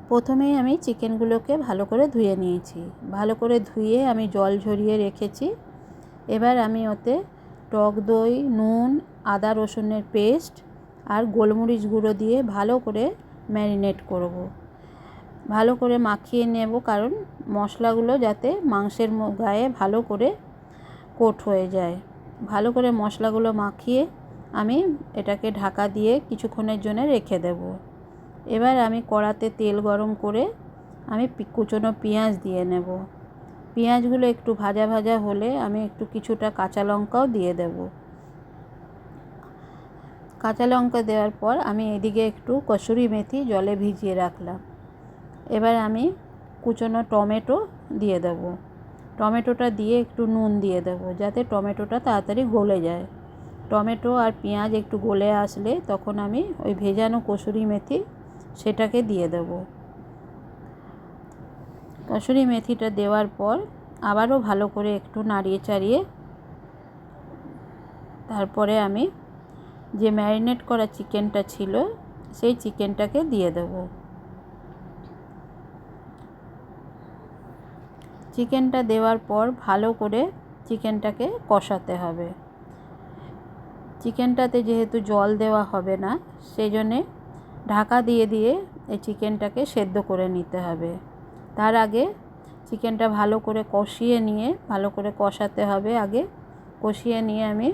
প্রথমেই আমি চিকেনগুলোকে ভালো করে ধুয়ে নিয়েছি। ভালো করে ধুয়ে আমি জল ঝরিয়ে রেখেছি। এবার আমি ওতে টক দই, নুন, আদা রসুনের পেস্ট আর গোলমরিচ গুঁড়ো দিয়ে ভালো করে ম্যারিনেট করব। ভালো করে মাখিয়ে নেব, কারণ মশলাগুলো যাতে মাংসের গায়ে ভালো করে কোট হয়ে যায়। ভালো করে মশলাগুলো মাখিয়ে আমি এটাকে ঢাকা দিয়ে কিছুক্ষণের জন্য রেখে দেব। এবার আমি কড়াতে তেল গরম করে আমি কুচনো পেঁয়াজ দিয়ে নেব। পেঁয়াজগুলো একটু ভাজা ভাজা হলে আমি একটু কিছুটা কাঁচা লঙ্কাও দিয়ে দেব। কাঁচা লঙ্কা দেওয়ার পর আমি এদিকে একটু কসুরি মেথি জলে ভিজিয়ে রাখলাম। এবার আমি কুচনো টমেটো দিয়ে দেব। টমেটোটা দিয়ে একটু নুন দিয়ে দেব, যাতে টমেটোটা তাড়াতাড়ি গলে যায়। টমেটো আর পেঁয়াজ একটু গলে আসলে তখন আমি ওই ভেজানো কসুরি মেথি সেটাকে দিয়ে দেব। কসুরি মেথিটা দেওয়ার পর আবারও ভালো করে একটু নাড়িয়ে চাড়িয়ে তারপরে আমি যে ম্যারিনেট করা চিকেনটা ছিল সেই চিকেনটাকে দিয়ে দেব। চিকেনটা দেওয়ার পর ভালো করে চিকেনটাকে কষাতে হবে। চিকেনটাতে যেহেতু জল দেওয়া হবে না, সেই জন্যে ঢাকা দিয়ে দিয়ে এই চিকেনটাকে সেদ্ধ করে নিতে হবে। তার আগে চিকেনটা ভালো করে কষিয়ে নিয়ে ভালো করে কষাতে হবে। আগে কষিয়ে নিয়ে আমি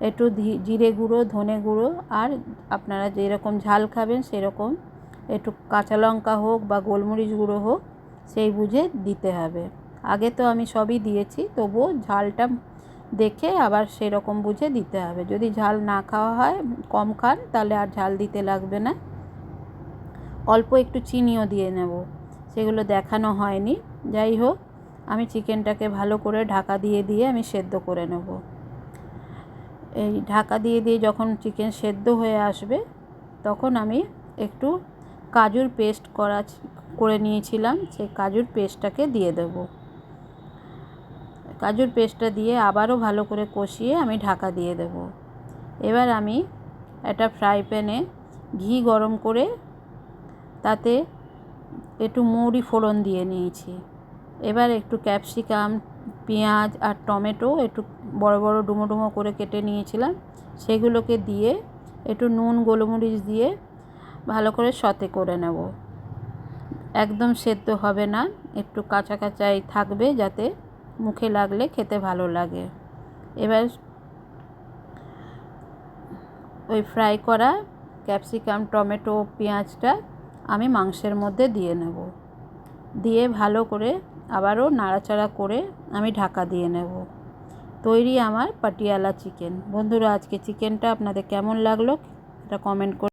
একটু জিরে গুঁড়ো, ধনে গুঁড়ো আর আপনারা যেরকম ঝাল খাবেন সেরকম একটু কাঁচা লঙ্কা হোক বা গোলমরিচ গুঁড়ো হোক সেই বুঝে দিতে হবে। আগে তো আমি সবই দিয়েছি, তবুও ঝালটা দেখে আবার সেরকম বুঝে দিতে হবে। যদি ঝাল না খাওয়া হয়, কম খান, তাহলে আর ঝাল দিতে লাগবে না। অল্প একটু চিনিও দিয়ে নেব, সেগুলো দেখানো হয়নি। যাই হোক, আমি চিকেনটাকে ভালো করে ঢাকা দিয়ে দিয়ে আমি সেদ্ধ করে নেব। এই ঢাকা দিয়ে দিয়ে যখন চিকেন সেদ্ধ হয়ে আসবে, তখন আমি একটু কাজুর পেস্ট করে নিয়েছিলাম, সেই কাজুর পেস্টটাকে দিয়ে দেব। কাজুর পেস্টটা দিয়ে আবারও ভালো করে কষিয়ে আমি ঢাকা দিয়ে দেব। এবার আমি একটা ফ্রাই প্যানে ঘি গরম করে তাতে একটু মৌরি ফোড়ন দিয়ে নিয়েছি। এবার একটু ক্যাপসিকাম, পেঁয়াজ আর টমেটো একটু বড় বড় ডুমো ডুমো করে কেটে নিয়েছিলাম, সেগুলোকে দিয়ে একটু নুন গোলমরিচ দিয়ে ভালো করে সতে করে নেব। একদম সেদ্ধ হবে না, একটু কাঁচা কাঁচাই থাকবে, যাতে মুখে লাগলে খেতে ভালো লাগে। এবার ওই ফ্রাই করা ক্যাপসিকাম, টমেটো, পেঁয়াজটা আমি মাংসের মধ্যে দিয়ে নেব। দিয়ে ভালো করে আবারও নাড়াচাড়া করে আমি ঢাকা দিয়ে নেব। তৈরি আমার পাটিয়ালা চিকেন। বন্ধুরা, আজকে চিকেনটা আপনাদের কেমন লাগলো এটা কমেন্ট করে